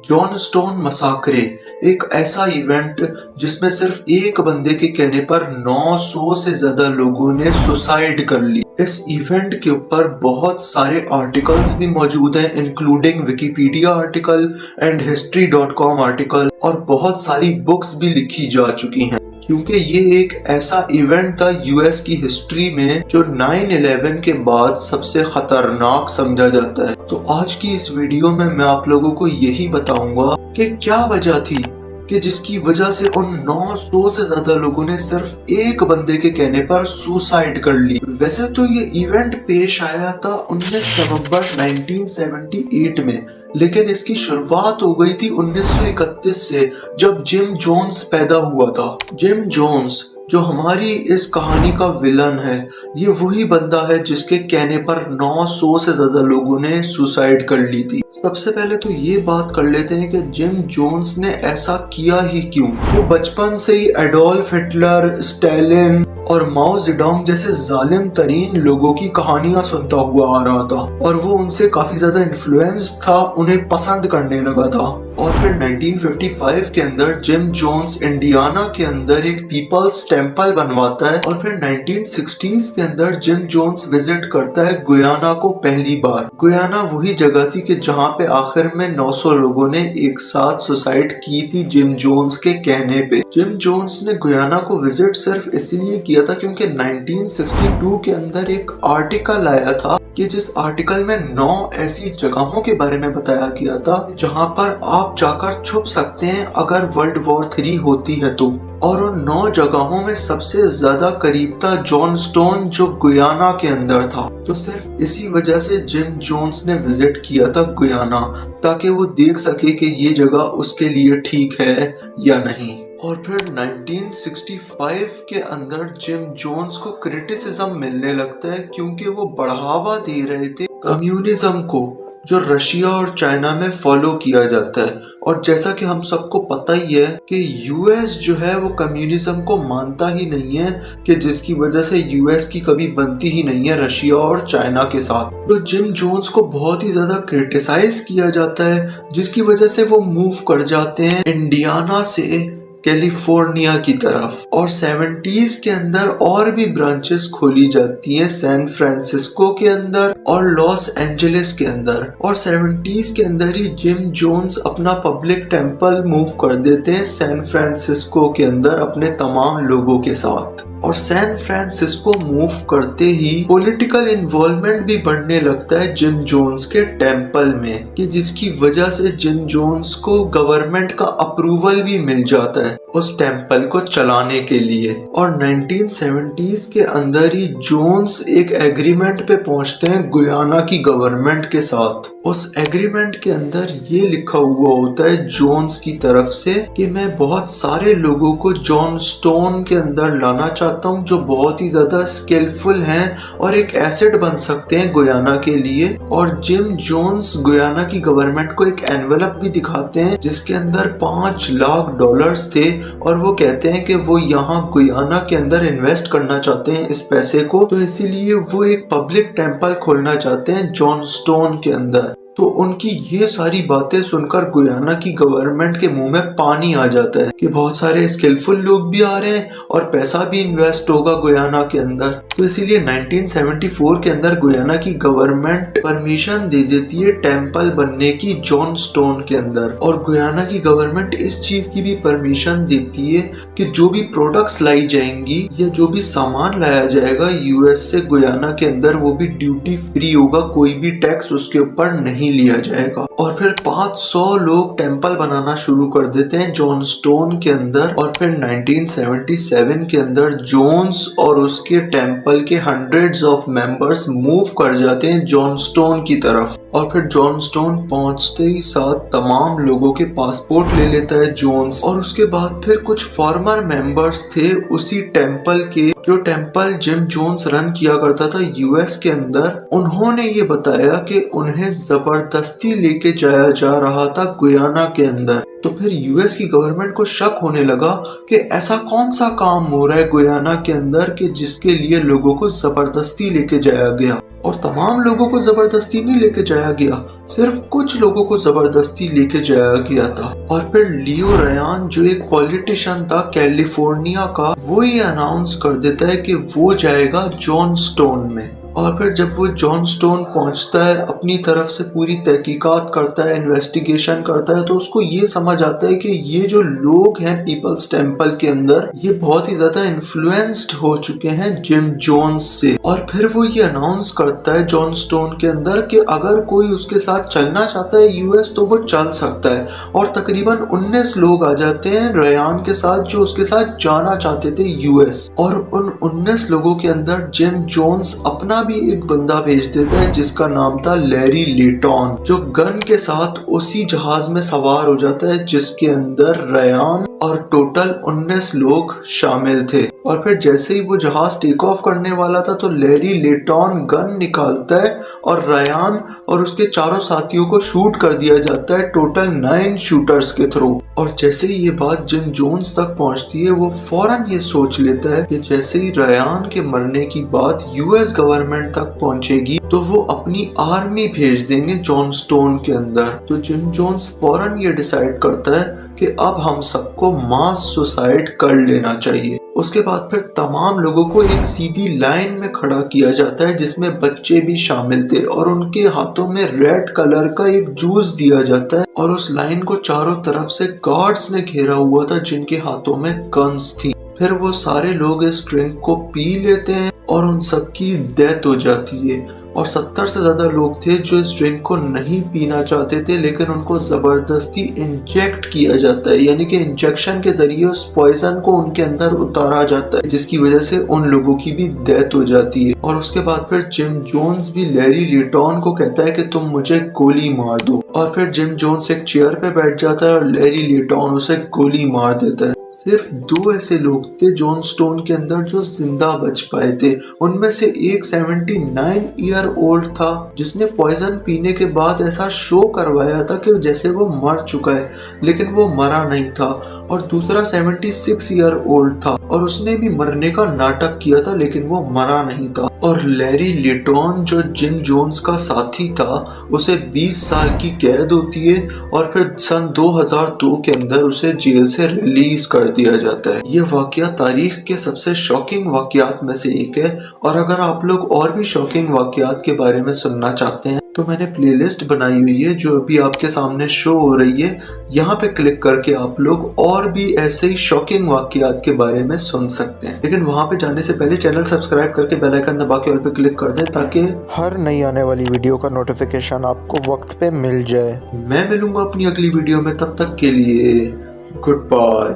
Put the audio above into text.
John stone मसाकरे एक ऐसा event जिसमें सिर्फ एक बंदे के कहने पर 900 से ज्यादा लोगों ने सुसाइड कर ली। इस इवेंट के ऊपर बहुत सारे आर्टिकल्स भी मौजूद हैं, including Wikipedia article and history.com article, और बहुत सारी बुक्स भी लिखी जा चुकी हैं, क्योंकि ये एक ऐसा इवेंट था यूएस की हिस्ट्री में जो 9/11 के बाद सबसे खतरनाक समझा जाता है। तो आज की इस वीडियो में मैं आप लोगों को यही बताऊंगा कि क्या वजह थी कि जिसकी वजह से उन 900 से ज्यादा लोगों ने सिर्फ एक बंदे के कहने पर सुसाइड कर ली। वैसे तो ये इवेंट पेश आया था 19 नवंबर 1978 में, लेकिन इसकी शुरुआत हो गई थी 1931 से, जब जिम जोन्स पैदा हुआ था। जिम जोन्स जो हमारी इस कहानी का विलन है, ये वही बंदा है जिसके कहने पर 900 से ज्यादा लोगों ने सुसाइड कर ली थी। सबसे पहले तो ये बात कर लेते हैं कि जिम जोन्स ने ऐसा किया ही क्यों। वो बचपन से ही एडोल्फ हिटलर, स्टालिन और माओ जेडोंग जैसे जालिम तरीन लोगों की कहानियां सुनता हुआ आ रहा था, और वो उनसे काफी ज्यादा इन्फ्लुएंस था, उन्हें पसंद करने लगा था। और फिर 1955 के अंदर जिम जोन्स इंडियाना के अंदर एक पीपल्स टेम्पल बनवाता है, और फिर 1960s के अंदर जिम जोन्स विजिट करता है गुयाना को पहली बार। गुयाना वही जगह थी कि जहाँ पे आखिर में 900 लोगों ने एक साथ सुसाइड की थी जिम जोन्स के कहने पे। जिम जोन्स ने गुयाना को विजिट सिर्फ इसलिए किया था क्योंकि 1962 के अंदर एक आर्टिकल आया था कि जिस आर्टिकल में 9 ऐसी जगहों के बारे में बताया गया था जहां पर आप जाकर छुप सकते हैं अगर वर्ल्ड वॉर 3 होती है तो। और उन 9 जगहों में सबसे ज्यादा करीब था जॉन स्टोन जो गुयाना के अंदर था। तो सिर्फ इसी वजह से जिम जोन्स ने विजिट किया था गुयाना, ताकि वो देख सके कि ये जगह उसके लिए ठीक है या नहीं। और फिर 1965 के अंदर जिम जोन्स को क्रिटिसिज्म मिलने लगता है क्योंकि वो बढ़ावा दे रहे थे कम्युनिज्म को, जो रशिया और चाइना में फॉलो किया जाता है। और जैसा कि हम सबको पता ही है कि यूएस जो है वो कम्युनिज्म को मानता ही नहीं है, कि जिसकी वजह से यूएस की कभी बनती ही नहीं है रशिया और चाइना के साथ। तो जिम जोन्स को बहुत ही ज्यादा क्रिटिसाइज किया जाता है, जिसकी वजह से वो मूव कर जाते हैं इंडियाना से कैलिफोर्निया की तरफ। और 70s के अंदर और भी ब्रांचेस खोली जाती हैं सैन फ्रांसिस्को के अंदर और लॉस एंजलिस के अंदर। और 70s के अंदर ही जिम जोन्स अपना पब्लिक टेम्पल मूव कर देते हैं सैन फ्रांसिस्को के अंदर अपने तमाम लोगों के साथ। और सैन फ्रांसिस्को मूव करते ही पॉलिटिकल इन्वॉल्वमेंट भी बढ़ने लगता है जिम जोन्स के टेम्पल में, कि जिसकी वजह से जिम जोन्स को गवर्नमेंट का अप्रूवल भी मिल जाता है उस टेम्पल को चलाने के लिए। और 1970s के अंदर ही जोन्स एक एग्रीमेंट पे पहुंचते हैं गुयाना की गवर्नमेंट के साथ। उस एग्रीमेंट के अंदर ये लिखा हुआ होता है जोन्स की तरफ से कि मैं बहुत सारे लोगों को जॉन स्टोन के अंदर लाना चाहता हूँ जो बहुत ही ज्यादा स्किलफुल हैं और एक एसेट बन सकते हैं गुयाना के लिए। और जिम जोन्स गुयाना की गवर्नमेंट को एक एनवेलप भी दिखाते हैं जिसके अंदर $5 लाख थे, और वो कहते हैं कि वो यहाँ गुयाना के अंदर इन्वेस्ट करना चाहते हैं इस पैसे को, तो इसीलिए वो एक पब्लिक टेम्पल खोलना चाहते हैं जॉन स्टोन के अंदर। तो उनकी ये सारी बातें सुनकर गुयाना की गवर्नमेंट के मुंह में पानी आ जाता है कि बहुत सारे स्किलफुल लोग भी आ रहे हैं और पैसा भी इन्वेस्ट होगा गुयाना के अंदर। तो इसीलिए 1974 के अंदर गुयाना की गवर्नमेंट परमिशन दे देती है टेम्पल बनने की जॉन स्टोन के अंदर। और गुयाना की गवर्नमेंट इस चीज की भी परमिशन देती है कि जो भी प्रोडक्ट्स लाई जाएंगी या जो भी सामान लाया जाएगा यूएस से गुयाना के अंदर, वो भी ड्यूटी फ्री होगा, कोई भी टैक्स उसके ऊपर नहीं लिया जाएगा। और फिर 500 लोग टेम्पल बनाना शुरू कर देते हैं जॉन स्टोन के अंदर। और फिर 1977 के अंदर जोन्स और उसके टेम्पल के हंड्रेड्स ऑफ मेंबर्स मूव कर जाते हैं जॉन स्टोन की तरफ। और फिर जॉन स्टोन पहुंचते ही साथ तमाम लोगों के पासपोर्ट ले लेता है जोन्स। और उसके बाद फिर कुछ फॉर्मर मेंबर्स थे उसी टेम्पल के, जो टेम्पल जिम जोन्स रन किया करता था यूएस के अंदर, उन्होंने ये बताया कि उन्हें जबरदस्ती लेके जाया जा रहा था गुयाना के अंदर। तो फिर यूएस की गवर्नमेंट को शक होने लगा कि ऐसा कौन सा काम हो रहा है गुयाना के अंदर कि जिसके लिए लोगों को जबरदस्ती लेके जाया गया। और तमाम लोगों को जबरदस्ती नहीं लेके जाया गया, सिर्फ कुछ लोगों को जबरदस्ती लेके जाया गया था। और फिर लियो रयान जो एक पॉलिटिशियन था कैलिफोर्निया का, वो ये अनाउंस कर देता है कि वो जाएगा जॉन स्टोन में। और फिर जब वो जॉन स्टोन पहुंचता है, अपनी तरफ से पूरी तहकीकात करता है, इन्वेस्टिगेशन करता है, तो उसको ये समझ आता है कि ये जो लोग हैं पीपल्स टेम्पल के अंदर, ये बहुत ही ज्यादा इन्फ्लुएंस्ड हो चुके हैं जिम जोन्स से। और फिर वो ये अनाउंस करता है जॉन स्टोन के अंदर कि अगर कोई उसके साथ चलना चाहता है यूएस तो वो चल सकता है। और तकरीबन 19 लोग आ जाते हैं रयान के साथ जो उसके साथ जाना चाहते थे यूएस। और उन 19 लोगों के अंदर जिम जोन्स अपना भी एक बंदा भेज देता है जिसका नाम था लैरी लेटॉन, जो गन के साथ उसी जहाज में सवार हो जाता है जिसके अंदर रयान और टोटल 19 लोग शामिल थे। और फिर जैसे ही वो जहाज टेक ऑफ करने वाला था तो लैरी लेटॉन गन निकालता है और रयान और उसके चारों साथियों को शूट कर दिया जाता है टोटल 9 शूटर्स के थ्रू। और जैसे ही ये बात जिम जोन्स तक पहुंचती है, वो फौरन ये सोच लेता है कि जैसे ही रयान के मरने की बात यूएस गवर्नमेंट तक पहुंचेगी तो वो अपनी आर्मी भेज देंगे जॉन स्टोन के अंदर। तो जिम जोन्स फौरन ये डिसाइड करता है कि अब हम सबको मास सुसाइड कर लेना चाहिए। उसके बाद फिर तमाम लोगों को एक सीधी लाइन में खड़ा किया जाता है जिसमें बच्चे भी शामिल थे और उनके हाथों में रेड कलर का एक जूस दिया जाता है। और उस लाइन को चारों तरफ से गार्ड्स ने घेरा हुआ था जिनके हाथों में गन्स थी। फिर वो सारे लोग इस ड्रिंक को पी लेते हैं और उन सबकी डेथ हो जाती है। और 70 से ज्यादा लोग थे जो इस ड्रिंक को नहीं पीना चाहते थे, लेकिन उनको जबरदस्ती इंजेक्ट किया जाता है, यानी कि इंजेक्शन के जरिए उस पॉइजन को उनके अंदर उतारा जाता है, जिसकी वजह से उन लोगों की भी डेथ हो जाती है। और उसके बाद फिर जिम जोन्स भी लैरी लेटॉन को कहता है कि तुम मुझे गोली मार दो। और फिर जिम जोन्स एक चेयर पे बैठ जाता है और लैरी लेटॉन उसे गोली मार देता है। सिर्फ 2 ऐसे लोग थे जॉन स्टोन के अंदर जो जिंदा बच पाए थे। उनमें से एक 79 ईयर ओल्ड था जिसने पॉइजन पीने के बाद ऐसा शो करवाया था कि जैसे वो मर चुका है, लेकिन वो मरा नहीं था। और दूसरा 76 ईयर ओल्ड था और उसने भी मरने का नाटक किया था, लेकिन वो मरा नहीं था। और लैरी लेटॉन जो जिम जोन्स का साथी था, उसे 20 साल की कैद होती है और फिर सन 2002 के अंदर उसे जेल से रिलीज कर दिया जाता है। ये वाकया तारीख के सबसे शॉकिंग वाकयात में से एक है। और अगर आप लोग और भी शॉकिंग वाकयात के बारे में सुनना चाहते हैं तो मैंने प्लेलिस्ट बनाई हुई है जो अभी आपके सामने शो हो रही है। यहाँ पे क्लिक करके आप लोग और भी ऐसे ही शॉकिंग वाकयात के बारे में सुन सकते हैं। लेकिन वहाँ पे जाने से पहले चैनल सब्सक्राइब करके बेल आइकन दबा के ऑल पे क्लिक कर दें ताकि हर नई आने वाली वीडियो का नोटिफिकेशन आपको वक्त पे मिल जाए। मैं मिलूंगा अपनी अगली वीडियो में, तब तक के लिए गुड बाय।